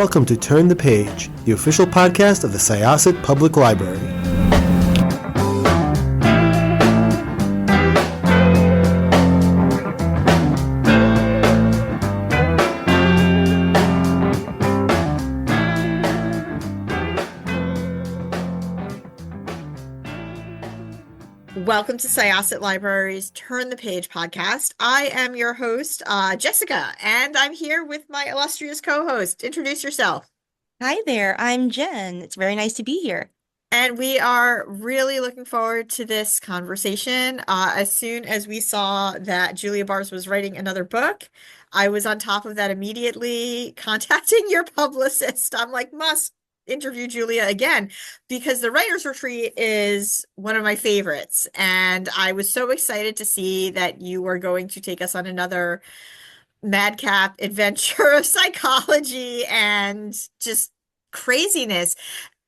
welcome to Turn the Page, the official podcast of the Syosset Public Library. Welcome to Syosset Library's Turn the Page podcast. I am your host, Jessica, and I'm here with my illustrious co-host. Introduce yourself. Hi there, I'm Jen. It's very nice to be here. And we are really looking forward to this conversation. As soon as we saw that Julia Bartz was writing another book, I was on top of that immediately, contacting your publicist. I'm like, must interview Julia again because the Writers Retreat is one of my favorites. And I was so excited to see that you were going to take us on another madcap adventure of psychology and just craziness.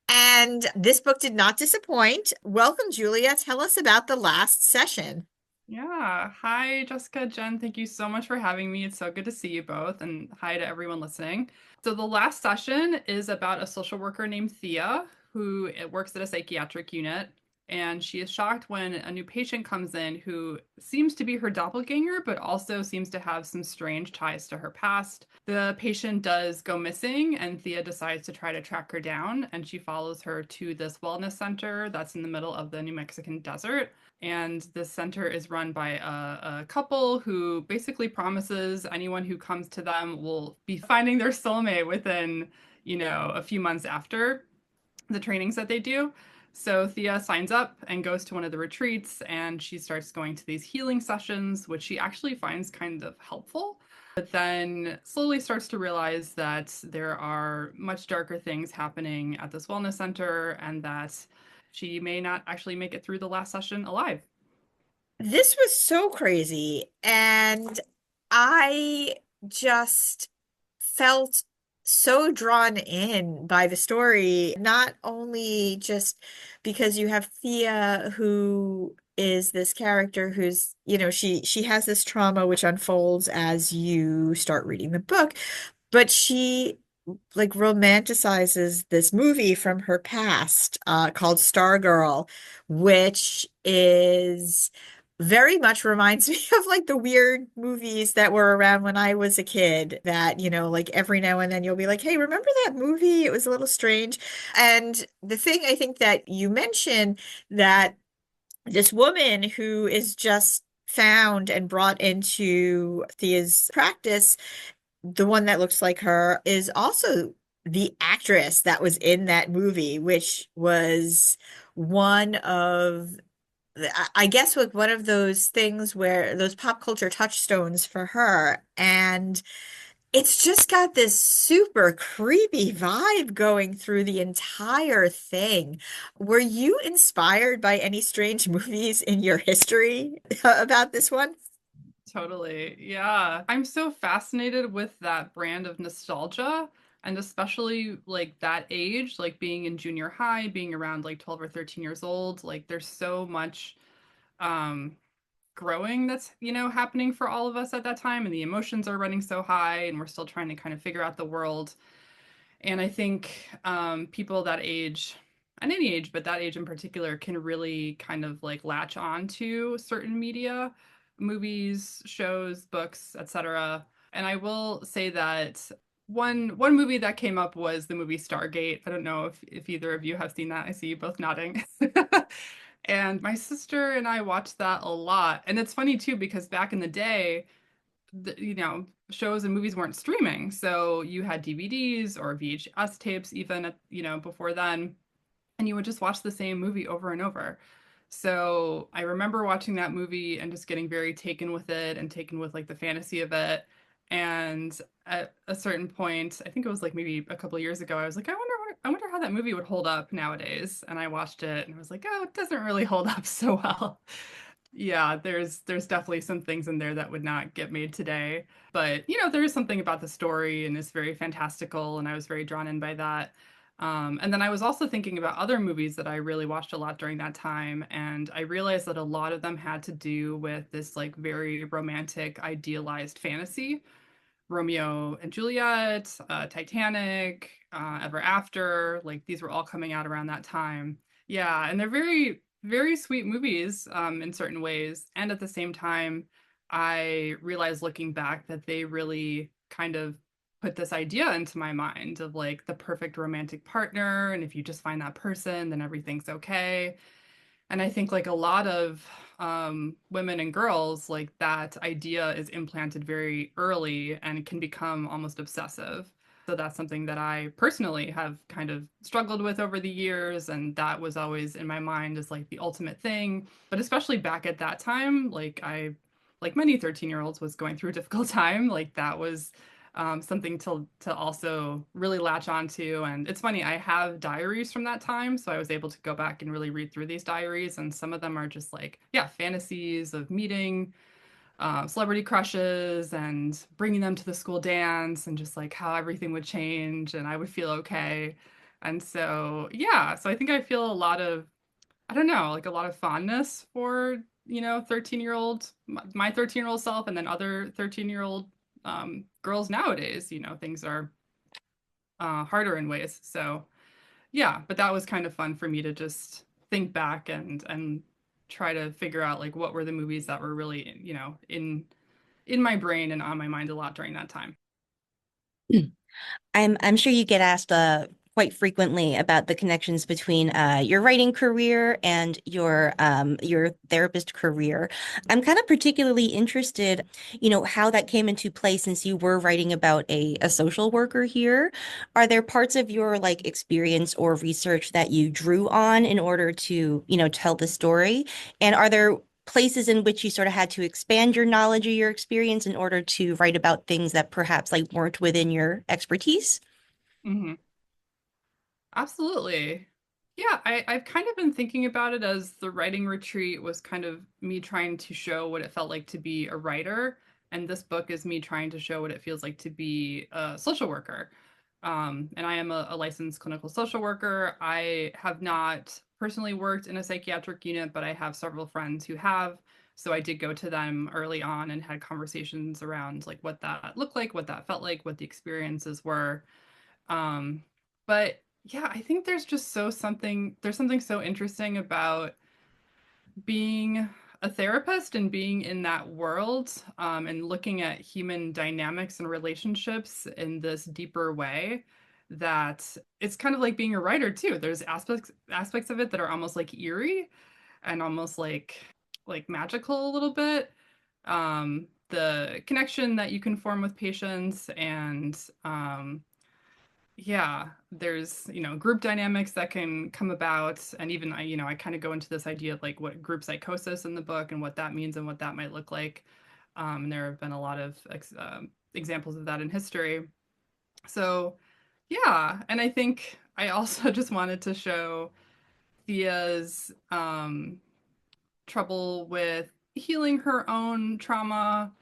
And this book did not disappoint. Welcome, Julia. Tell us about the last session. Yeah. Hi, Jessica, Jen. Thank you so much for having me. It's so good to see you both. And hi to everyone listening. So the last session is about a social worker named Thea who works at a psychiatric unit. And she is shocked when a new patient comes in who seems to be her doppelganger, but also seems to have some strange ties to her past. The patient does go missing, and Thea decides to try to track her down. And she follows her to this wellness center that's in the middle of the New Mexican desert. And this center is run by a couple who basically promises anyone who comes to them will be finding their soulmate within, a few months after the trainings that they do. So Thea signs up and goes to one of the retreats, and she starts going to these healing sessions, which she actually finds kind of helpful, but then slowly starts to realize that there are much darker things happening at this wellness center and that she may not actually make it through the last session alive. This was so crazy, and I just felt so drawn in by the story, not only just because you have Thea, who is this character who's, she has this trauma which unfolds as you start reading the book, but she like romanticizes this movie from her past called Stargirl, which is very much reminds me of like the weird movies that were around when I was a kid that, like every now and then you'll be like, hey, remember that movie? It was a little strange. And the thing I think that you mentioned, that this woman who is just found and brought into Thea's practice, the one that looks like her, is also the actress that was in that movie, which was one of, I guess, like one of those things where those pop culture touchstones for her. And it's just got this super creepy vibe going through the entire thing. Were you inspired by any strange movies in your history about this one? Totally. Yeah. I'm so fascinated with that brand of nostalgia, and especially like that age, like being in junior high, being around like 12 or 13 years old. Like there's so much um growing that's, happening for all of us at that time, and the emotions are running so high and we're still trying to kind of figure out the world. And I think people that age, and any age, but that age in particular, can really kind of like latch on to certain media, movies, shows, books, etc. And I will say that one movie that came up was the movie Stargate. I don't know if either of you have seen that. I see you both nodding. And my sister and I watched that a lot. And it's funny too, because back in the day, shows and movies weren't streaming. So you had DVDs or VHS tapes even before then, and you would just watch the same movie over and over. So I remember watching that movie and just getting very taken with it and taken with like the fantasy of it. And at a certain point, I think it was like maybe a couple of years ago, I was like, I wonder how that movie would hold up nowadays. And I watched it and I was like, oh, it doesn't really hold up so well. Yeah, there's definitely some things in there that would not get made today. But, there is something about the story, and it's very fantastical, and I was very drawn in by that. And then I was also thinking about other movies that I really watched a lot during that time, and I realized that a lot of them had to do with this like very romantic, idealized fantasy Romeo and Juliet, Titanic, Ever After. Like these were all coming out around that time. Yeah, and they're very, very sweet movies in certain ways. And at the same time, I realized looking back that they really kind of put this idea into my mind of like the perfect romantic partner. And if you just find that person, then everything's okay. And I think like a lot of women and girls, like that idea is implanted very early and can become almost obsessive. So that's something that I personally have kind of struggled with over the years. And that was always in my mind as like the ultimate thing. But especially back at that time, like many 13-year-olds, was going through a difficult time. Like that was something to also really latch onto. And it's funny, I have diaries from that time, so I was able to go back and really read through these diaries, and some of them are just like, yeah, fantasies of meeting celebrity crushes and bringing them to the school dance, and just like how everything would change and I would feel okay. And so, yeah, so I think I feel a lot of, I don't know, like a lot of fondness for, 13-year-old, my 13-year-old self, and then other 13-year-old girls nowadays. Things are harder in ways. So yeah, but that was kind of fun for me to just think back and try to figure out like what were the movies that were really, in my brain and on my mind a lot during that time. I'm sure you get asked quite frequently about the connections between your writing career and your therapist career. I'm kind of particularly interested, how that came into play since you were writing about a social worker here. Are there parts of your like experience or research that you drew on in order to, tell the story? And are there places in which you sort of had to expand your knowledge or your experience in order to write about things that perhaps like weren't within your expertise? Hmm. Absolutely. Yeah, I've kind of been thinking about it as the writing retreat was kind of me trying to show what it felt like to be a writer. And this book is me trying to show what it feels like to be a social worker. And I am a licensed clinical social worker. I have not personally worked in a psychiatric unit, but I have several friends who have. So I did go to them early on and had conversations around like what that looked like, what that felt like, what the experiences were. But yeah, I think there's something so interesting about being a therapist and being in that world, and looking at human dynamics and relationships in this deeper way, that it's kind of like being a writer too. There's aspects of it that are almost like eerie and almost like magical a little bit. The connection that you can form with patients, and yeah, there's, group dynamics that can come about. And even I kind of go into this idea of like what group psychosis in the book and what that means and what that might look like. And there have been a lot of examples of that in history. So yeah, and I think I also just wanted to show Thea's trouble with healing her own trauma,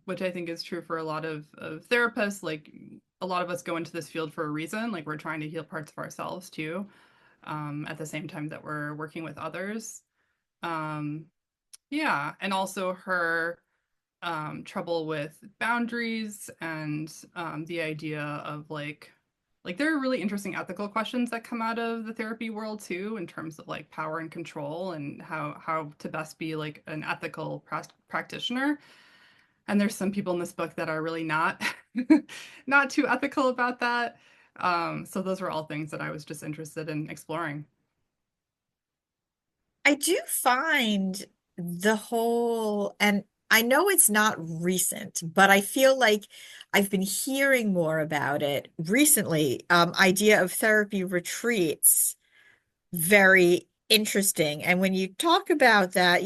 which I think is true for a lot of therapists. Like a lot of us go into this field for a reason, like we're trying to heal parts of ourselves too, at the same time that we're working with others. Um, yeah, and also her trouble with boundaries and the idea of like there are really interesting ethical questions that come out of the therapy world too, in terms of like power and control and how to best be like an ethical practitioner. And there's some people in this book that are really not not too ethical about that. So those were all things that I was just interested in exploring. I do find the whole, and I know it's not recent, but I feel like I've been hearing more about it recently. Idea of therapy retreats, very interesting. And when you talk about that,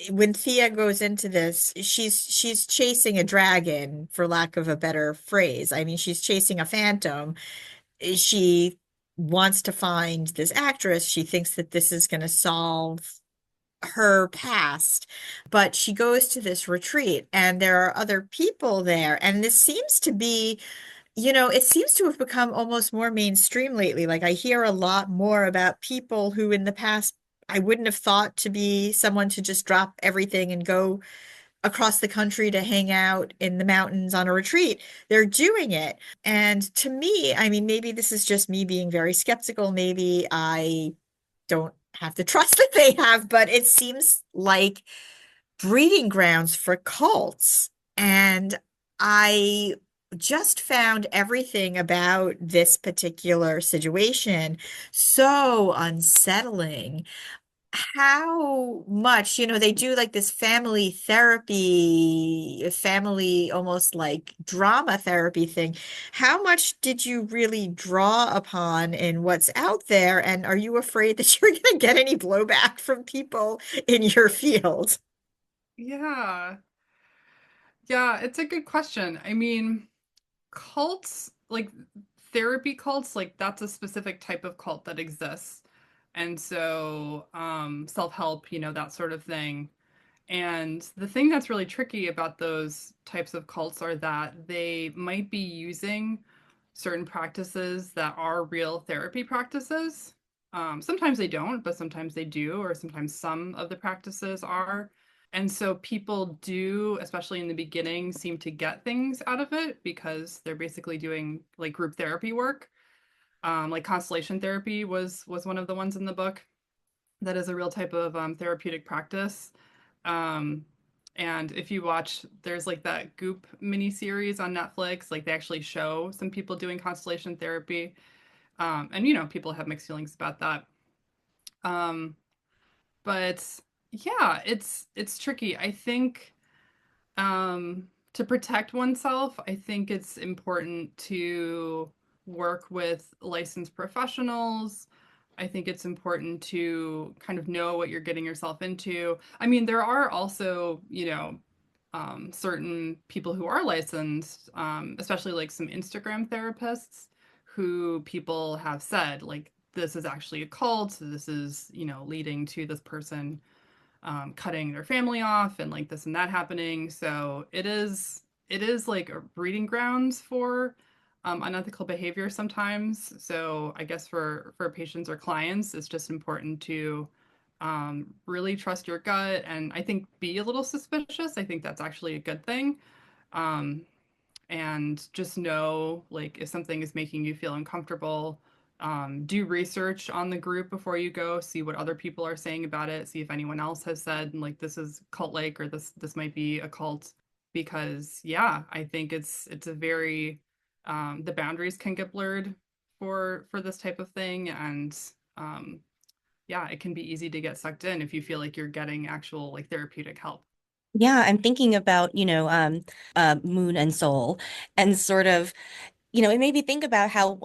when Thea goes into this, she's chasing a dragon, for lack of a better phrase. I mean, she's chasing a phantom. She wants to find this actress. She thinks that this is going to solve her past, but she goes to this retreat and there are other people there. And this seems to be, it seems to have become almost more mainstream lately. Like I hear a lot more about people who in the past I wouldn't have thought to be someone to just drop everything and go across the country to hang out in the mountains on a retreat. They're doing it. And to me, I mean, maybe this is just me being very skeptical. Maybe I don't have the trust that they have, but it seems like breeding grounds for cults. And I just found everything about this particular situation so unsettling. How much, they do like this family therapy, family almost like drama therapy thing. How much did you really draw upon in what's out there? And are you afraid that you're going to get any blowback from people in your field? Yeah. Yeah, it's a good question. I mean, cults, like therapy cults, like that's a specific type of cult that exists. And so, self-help, that sort of thing. And the thing that's really tricky about those types of cults are that they might be using certain practices that are real therapy practices. Sometimes they don't, but sometimes they do, or sometimes some of the practices are. And so people do, especially in the beginning, seem to get things out of it because they're basically doing like group therapy work. Like constellation therapy was one of the ones in the book that is a real type of therapeutic practice. Um, and if you watch, there's like that Goop miniseries on Netflix, like they actually show some people doing constellation therapy. And people have mixed feelings about that. Um, but yeah, it's tricky. I think to protect oneself, I think it's important to work with licensed professionals. I think it's important to kind of know what you're getting yourself into. I mean, there are also, certain people who are licensed, especially like some Instagram therapists who people have said, like, this is actually a cult. This is, leading to this person cutting their family off and like this and that happening. So it is like a breeding grounds for unethical behavior sometimes. So I guess for patients or clients, it's just important to really trust your gut and I think be a little suspicious. I think that's actually a good thing. Um, and just know like if something is making you feel uncomfortable, do research on the group before you go, see what other people are saying about it, see if anyone else has said like this is cult like or this might be a cult because yeah, I think it's a very the boundaries can get blurred for this type of thing and yeah, it can be easy to get sucked in if you feel like you're getting actual like therapeutic help. Yeah, I'm thinking about, Moon and Soul and sort of it made me think about how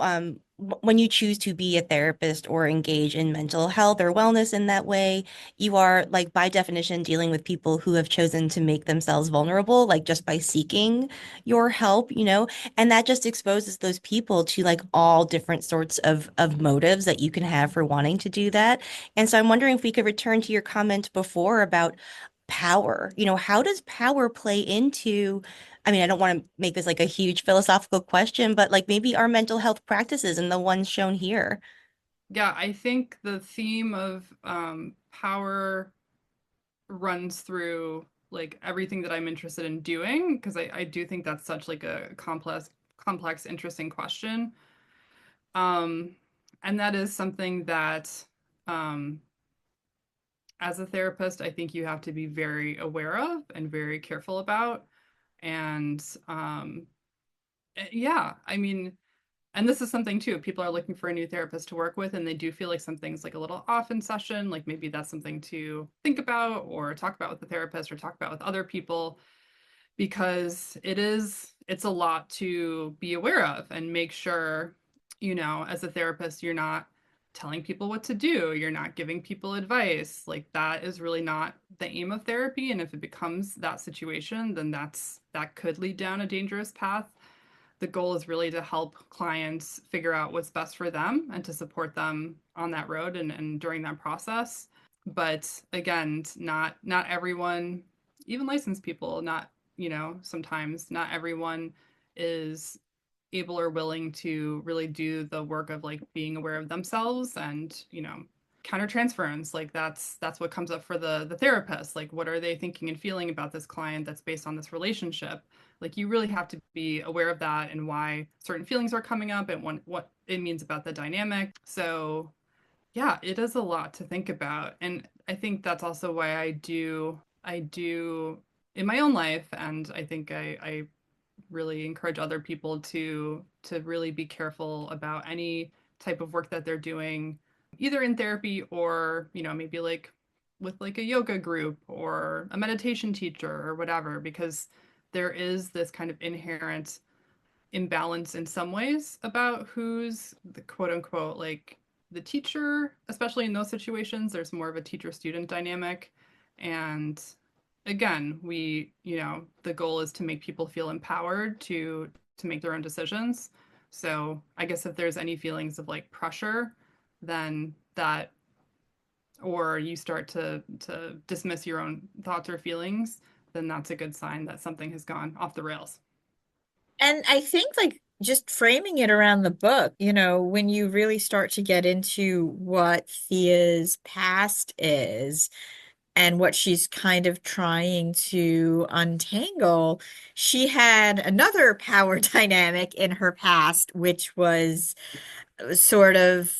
when you choose to be a therapist or engage in mental health or wellness in that way, you are like by definition dealing with people who have chosen to make themselves vulnerable, like just by seeking your help, and that just exposes those people to like all different sorts of motives that you can have for wanting to do that. And so I'm wondering if we could return to your comment before about power. How does power play into I mean, I don't want to make this like a huge philosophical question, but like maybe our mental health practices and the ones shown here. Yeah, I think the theme of power runs through like everything that I'm interested in doing because I do think that's such like a complex, interesting question. Um, and that is something that um, as a therapist, I think you have to be very aware of and very careful about. And yeah, I mean, and this is something too, people are looking for a new therapist to work with, and they do feel like something's like a little off in session. Like maybe that's something to think about or talk about with the therapist or talk about with other people because it's a lot to be aware of and make sure, as a therapist, you're not telling people what to do, you're not giving people advice. Like that is really not the aim of therapy. And if it becomes that situation, then that could lead down a dangerous path. The goal is really to help clients figure out what's best for them and to support them on that road and during that process. But again, not everyone, even licensed people, not, sometimes not everyone is able or willing to really do the work of like being aware of themselves and, countertransference, like that's what comes up for the therapist. Like, what are they thinking and feeling about this client that's based on this relationship? Like, you really have to be aware of that and why certain feelings are coming up and what it means about the dynamic. So yeah, it is a lot to think about. And I think that's also why I do in my own life, and I think I really encourage other people to really be careful about any type of work that they're doing, either in therapy or, maybe like with like a yoga group or a meditation teacher or whatever, because there is this kind of inherent imbalance in some ways about who's the quote unquote like the teacher, especially in those situations. There's more of a teacher student dynamic. And again, the goal is to make people feel empowered to make their own decisions. So I guess if there's any feelings of like pressure, then that, or you start to dismiss your own thoughts or feelings, then that's a good sign that something has gone off the rails. And I think like just framing it around the book, when you really start to get into what Thea's past is and what she's kind of trying to untangle, she had another power dynamic in her past, which was sort of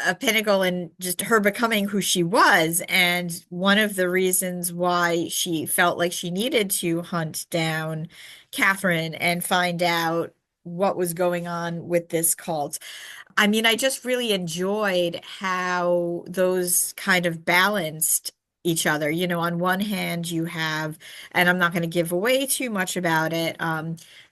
a pinnacle in just her becoming who she was. And one of the reasons why she felt like she needed to hunt down Catherine and find out what was going on with this cult. I mean, I just really enjoyed how those kind of balanced each other. On one hand, you have, and I'm not going to give away too much about it,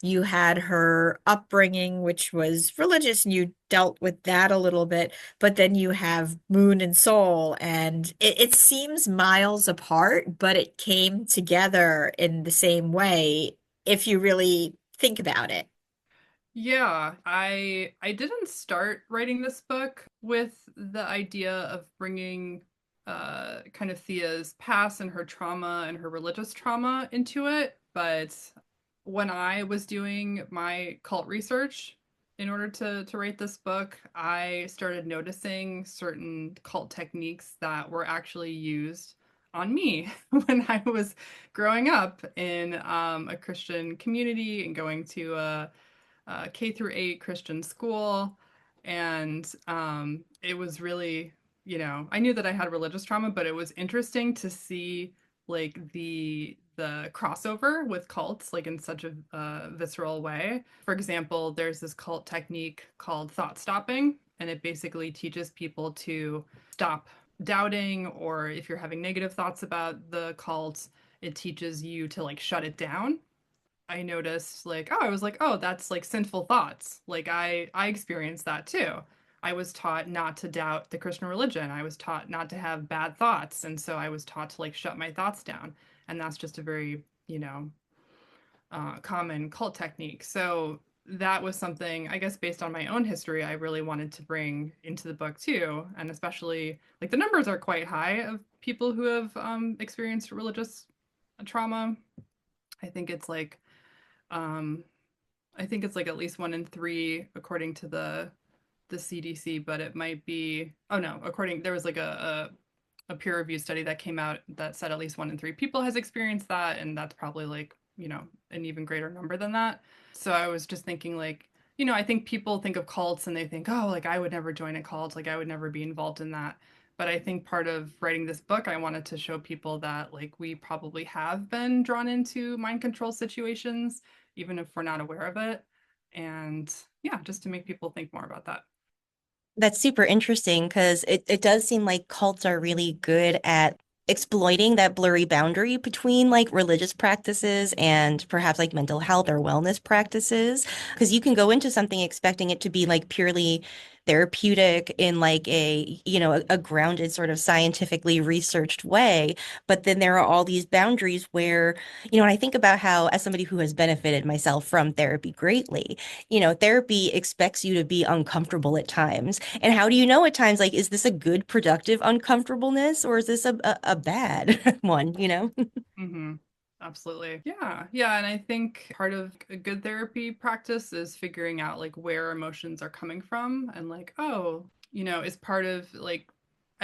you had her upbringing, which was religious, and you dealt with that a little bit, but then you have Moon and Soul, and it seems miles apart, but it came together in the same way if you really think about it. Yeah, I didn't start writing this book with the idea of bringing kind of Thea's past and her trauma and her religious trauma into it, but when I was doing my cult research in order to write this book, I started noticing certain cult techniques that were actually used on me when I was growing up in a Christian community and going to a K through 8 Christian school. And it was really, I knew that I had religious trauma, but it was interesting to see like the crossover with cults like in such a visceral way. For example, there's this cult technique called thought stopping, and it basically teaches people to stop doubting, or if you're having negative thoughts about the cult, it teaches you to like shut it down. I noticed like, oh, I was like, oh, that's like sinful thoughts. Like I experienced that too. I was taught not to doubt the Christian religion. I was taught not to have bad thoughts, and so I was taught to like shut my thoughts down. And that's just a very, common cult technique. So that was something, I guess, based on my own history, I really wanted to bring into the book too. And especially like the numbers are quite high of people who have experienced religious trauma. I think it's like um, I think it's like at least 1 in 3 according to the CDC, but it might be, oh no, there was like a peer reviewed study that came out that said at least 1 in 3 people has experienced that, and that's probably like, an even greater number than that. So I was just thinking like, I think people think of cults and they think, oh, like I would never join a cult, like I would never be involved in that. But I think part of writing this book, I wanted to show people that like we probably have been drawn into mind control situations, even if we're not aware of it. And yeah, just to make people think more about that. That's super interesting because it does seem like cults are really good at exploiting that blurry boundary between like religious practices and perhaps like mental health or wellness practices. Because you can go into something expecting it to be like purely therapeutic in like a grounded sort of scientifically researched way. But then there are all these boundaries where, and I think about how, as somebody who has benefited myself from therapy greatly, therapy expects you to be uncomfortable at times. And how do you know at times, like, is this a good, productive uncomfortableness or is this a bad one, Mm-hmm. Absolutely. Yeah. Yeah. And I think part of a good therapy practice is figuring out like where emotions are coming from and like, oh, is part of like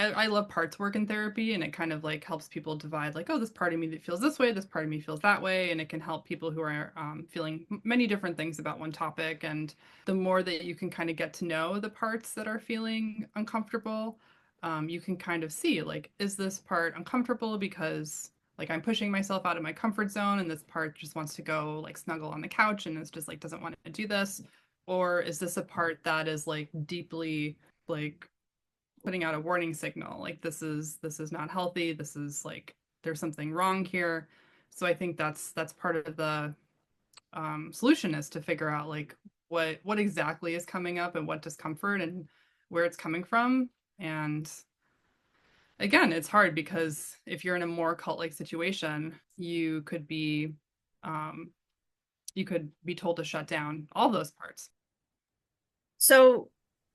I love parts work in therapy, and it kind of like helps people divide like, oh, this part of me that feels this way, this part of me feels that way, and it can help people who are feeling many different things about one topic. And the more that you can kind of get to know the parts that are feeling uncomfortable, you can kind of see like, is this part uncomfortable because like I'm pushing myself out of my comfort zone, and this part just wants to go like snuggle on the couch and it's just like doesn't want to do this, or is this a part that is like deeply like putting out a warning signal like this is not healthy, this is like there's something wrong here. So I think that's part of the solution, is to figure out like what exactly is coming up and what discomfort and where it's coming from. And again, it's hard because if you're in a more cult-like situation, um, you could be told to shut down all those parts. So,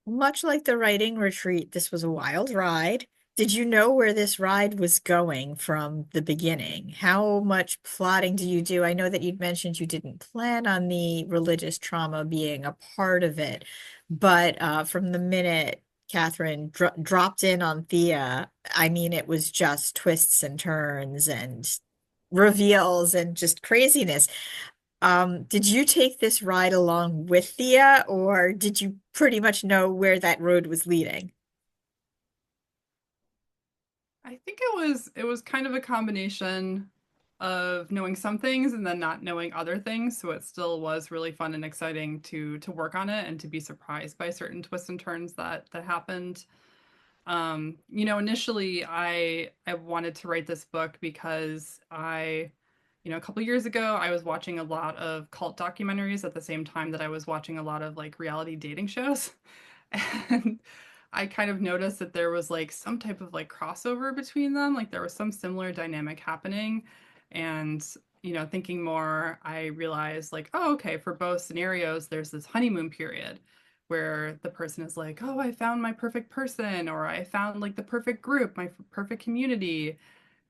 much like the writing retreat, this was a wild ride. Did you know where this ride was going from the beginning? How much plotting do you do? I know that you'd mentioned you didn't plan on the religious trauma being a part of it, but from the minute Catherine dropped in on Thea, I mean, it was just twists and turns and reveals and just craziness. Did you take this ride along with Thea, or did you pretty much know where that road was leading? I think it was kind of a combination of knowing some things and then not knowing other things. So it still was really fun and exciting to work on it and to be surprised by certain twists and turns that happened. Initially I wanted to write this book because a couple years ago I was watching a lot of cult documentaries at the same time that I was watching a lot of like reality dating shows. And I kind of noticed that there was like some type of like crossover between them, like there was some similar dynamic happening. And thinking more, I realized like, oh, okay, for both scenarios there's this honeymoon period where the person is like, oh, I found my perfect person, or I found like the perfect group, my perfect community.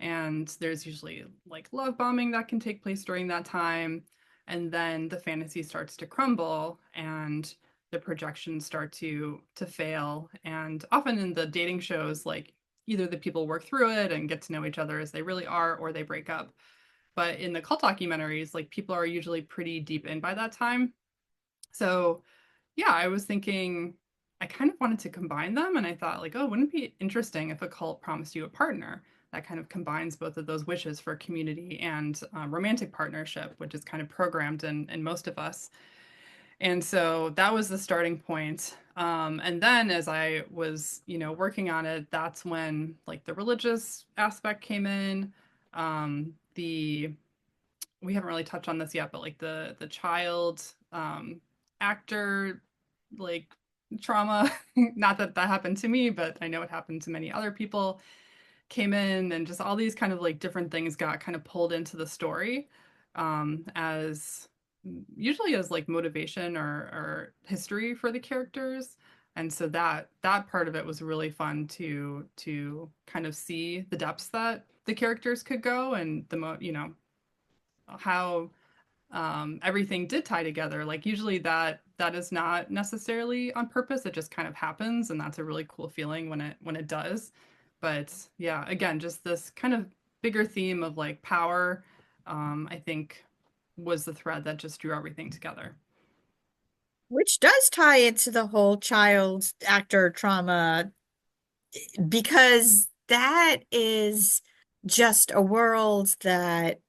And there's usually like love bombing that can take place during that time. And then the fantasy starts to crumble and the projections start to fail. And often in the dating shows, like either the people work through it and get to know each other as they really are, or they break up. But in the cult documentaries, like people are usually pretty deep in by that time. So yeah, I was thinking I kind of wanted to combine them, and I thought like, oh, wouldn't it be interesting if a cult promised you a partner that kind of combines both of those wishes for community and romantic partnership, which is kind of programmed in most of us. And so that was the starting point. And then as I was, working on it, that's when like the religious aspect came in. The We haven't really touched on this yet, but like the child actor like trauma, not that that happened to me, but I know it happened to many other people, came in, and just all these kind of like different things got kind of pulled into the story, as usually as like motivation or history for the characters. And so that part of it was really fun to kind of see the depths that the characters could go, and how everything did tie together. Like usually that is not necessarily on purpose. It just kind of happens, and that's a really cool feeling when it does. But yeah, again, just this kind of bigger theme of like power, I think was the thread that just drew everything together. Which does tie into the whole child actor trauma, because that is just a world that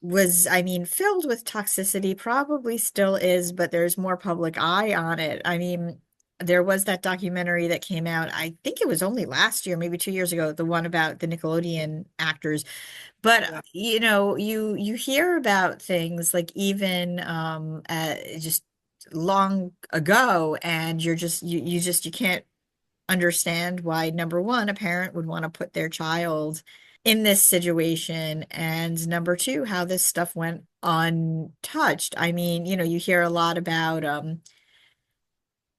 was, I mean, filled with toxicity, probably still is, but there's more public eye on it. I mean, there was that documentary that came out, I think it was only last year, maybe 2 years ago, the one about the Nickelodeon actors. But Yeah, you hear about things like even just long ago, and you can't understand why, number one, a parent would want to put their child in this situation, and number two, how this stuff went untouched. I mean, you hear a lot about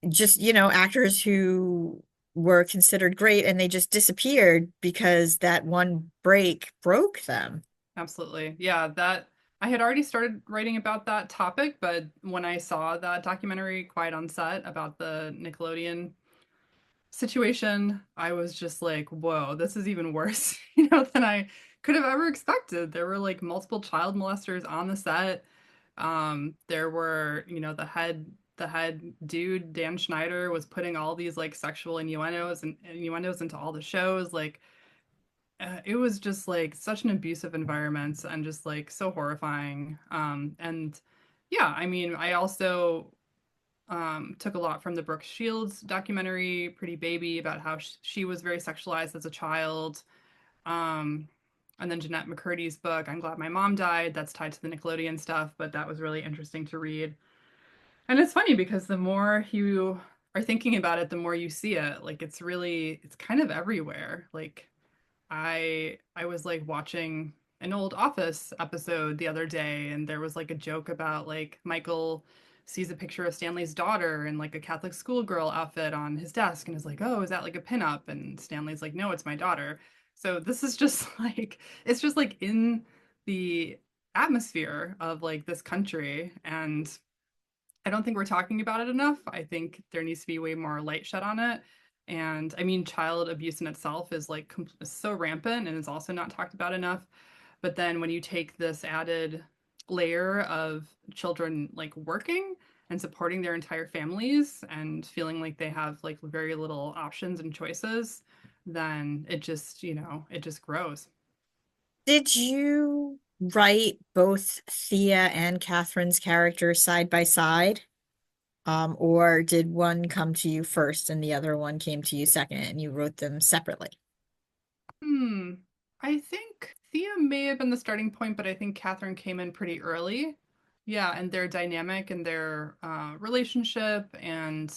just, actors who were considered great and they just disappeared because that one break broke them. absolutely. Yeah, that I had already started writing about that topic, but when I saw that documentary Quiet on Set about the Nickelodeon situation, I was just like, whoa, this is even worse, than I could have ever expected. There were like multiple child molesters on the set. There were, the head dude, Dan Schneider, was putting all these like sexual innuendos into all the shows. Like, it was just like such an abusive environment and just like so horrifying. And yeah, I mean, I also took a lot from the Brooke Shields documentary, Pretty Baby, about how she was very sexualized as a child. Um, and then Jeanette McCurdy's book, I'm Glad My Mom Died, that's tied to the Nickelodeon stuff, but that was really interesting to read. And it's funny because the more you are thinking about it, the more you see it. Like it's kind of everywhere. Like I was like watching an old Office episode the other day, and there was like a joke about like Michael sees a picture of Stanley's daughter in like a Catholic schoolgirl outfit on his desk and is like, "Oh, is that like a pinup?" And Stanley's like, "No, it's my daughter." So this is just like it's just like in the atmosphere of like this country, and I don't think we're talking about it enough. I think there needs to be way more light shed on it. And I mean, child abuse in itself is like so rampant and is also not talked about enough. But then when you take this added layer of children like working and supporting their entire families and feeling like they have like very little options and choices, then it just grows. Did you write both Thea and Catherine's characters side by side? Or did one come to you first and the other one came to you second and you wrote them separately? Hmm. I think Thea may have been the starting point, but I think Catherine came in pretty early. Yeah, and their dynamic and their relationship, and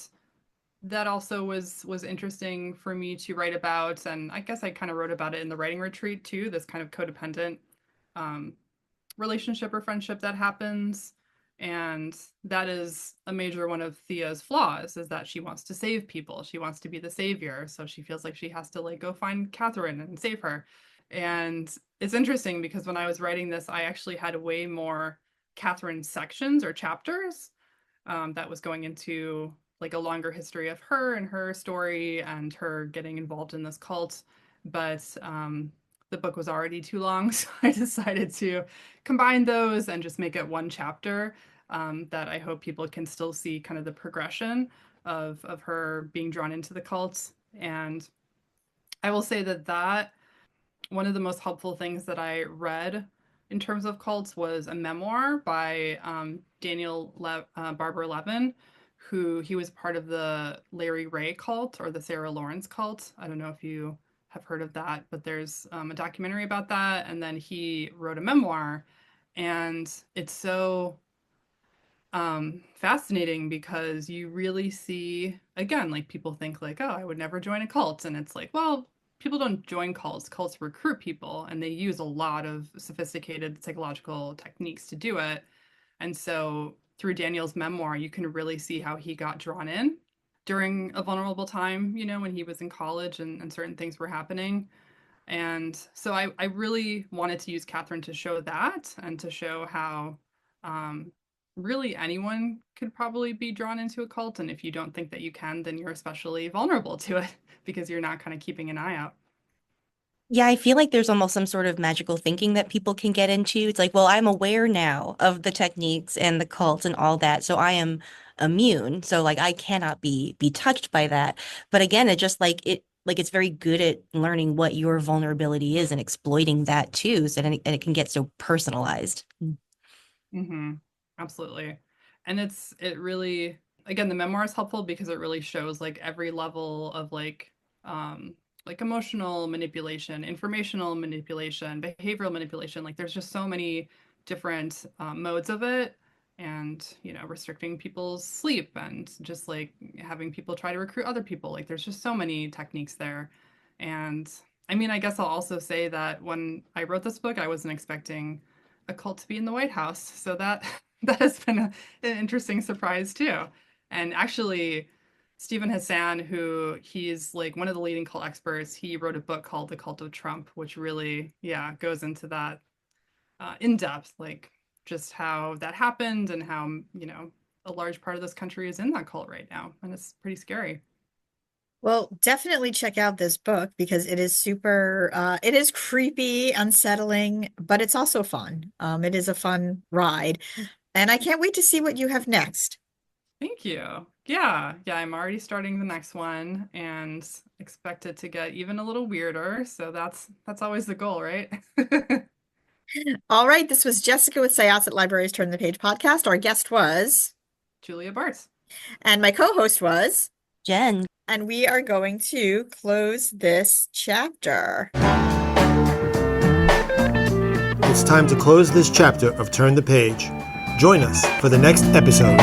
that also was interesting for me to write about. And I guess I kind of wrote about it in the writing retreat too. This kind of codependent um, relationship or friendship that happens. And that is a major one of Thea's flaws is that she wants to save people. She wants to be the savior. So she feels like she has to like go find Catherine and save her. And it's interesting because when I was writing this, I actually had way more Catherine sections or chapters that was going into like a longer history of her and her story and her getting involved in this cult. But the book was already too long, so I decided to combine those and just make it one chapter that I hope people can still see kind of the progression of her being drawn into the cult. And I will say that one of the most helpful things that I read in terms of cults was a memoir by Barber Levin, who he was part of the Larry Ray cult or the Sarah Lawrence cult. I don't know if you have heard of that, but there's a documentary about that. And then he wrote a memoir, and it's so fascinating because you really see again like people think like, oh, I would never join a cult, and it's like, well, people don't join cults recruit people, and they use a lot of sophisticated psychological techniques to do it. And so through Daniel's memoir you can really see how he got drawn in during a vulnerable time, when he was in college and certain things were happening. And so I really wanted to use Catherine to show that and to show how um, really anyone could probably be drawn into a cult. And if you don't think that you can, then you're especially vulnerable to it because you're not kind of keeping an eye out. Yeah, I feel like there's almost some sort of magical thinking that people can get into. It's like, well, I'm aware now of the techniques and the cults and all that, so I am immune. So like I cannot be touched by that. But again, it just like it's very good at learning what your vulnerability is and exploiting that too. So then and it can get so personalized. Mm-hmm. Absolutely. And it really, again, the memoir is helpful because it really shows like every level of like emotional manipulation, informational manipulation, behavioral manipulation. Like there's just so many different modes of it, and restricting people's sleep and just like having people try to recruit other people. Like there's just so many techniques there. And I mean, I guess I'll also say that when I wrote this book, I wasn't expecting a cult to be in the White House. So that that has been an interesting surprise too. And actually, Stephen Hassan, who he's like one of the leading cult experts, he wrote a book called The Cult of Trump, which really, yeah, goes into that in depth, like just how that happened and how, a large part of this country is in that cult right now. And it's pretty scary. Well, definitely check out this book because it is it is creepy, unsettling, but it's also fun. It is a fun ride. And I can't wait to see what you have next. Thank you. Yeah, I'm already starting the next one and expect it to get even a little weirder. So that's always the goal, right? All right, this was Jessica with Syosset Libraries Turn the Page podcast. Our guest was, Julia Bartz. and my co-host was, Jen. and we are going to close this chapter. It's time to close this chapter of Turn the Page. Join us for the next episode.